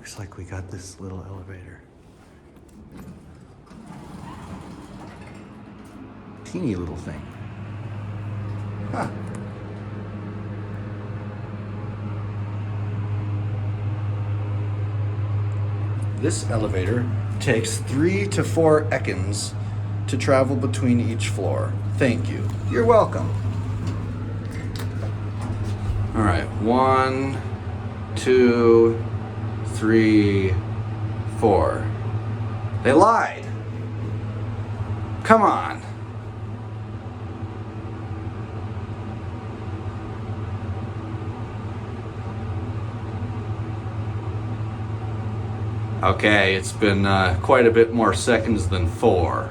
Looks like we got this little elevator. Teeny little thing. Huh. This elevator takes 3 to 4 econds to travel between each floor. Thank you. You're welcome. All right, 1, 2, 3, 4. They lied. Come on. Okay, it's been quite a bit more seconds than 4.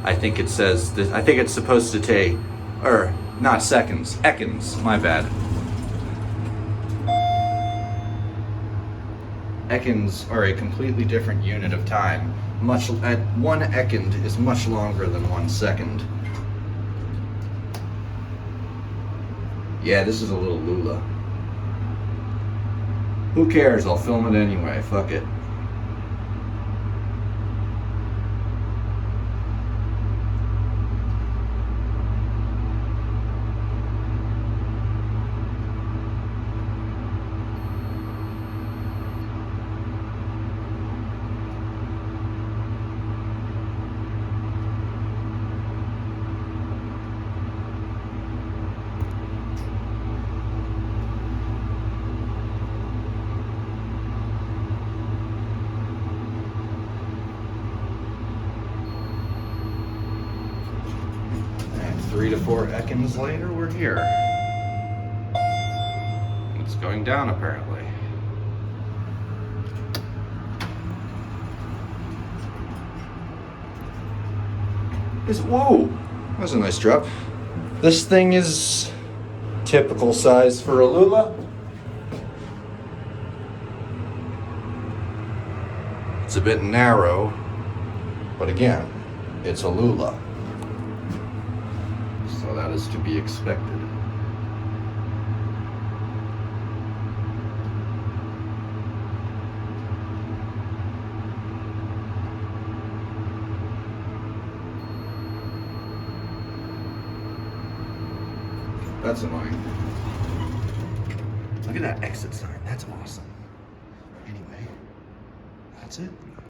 I think it says this, I think it's supposed to take, or not seconds, econds, my bad. Econds are a completely different unit of time. 1 econd is much longer than 1 second. Yeah, this is a little LULA. Who cares? I'll film it anyway. Fuck it. And 3 to 4 econds later, we're here. It's going down apparently. Whoa, that's a nice drop. This thing is typical size for a LULA. It's a bit narrow, but again, it's a LULA. So that is to be expected. That's annoying. Look at that exit sign. That's awesome. Anyway, that's it.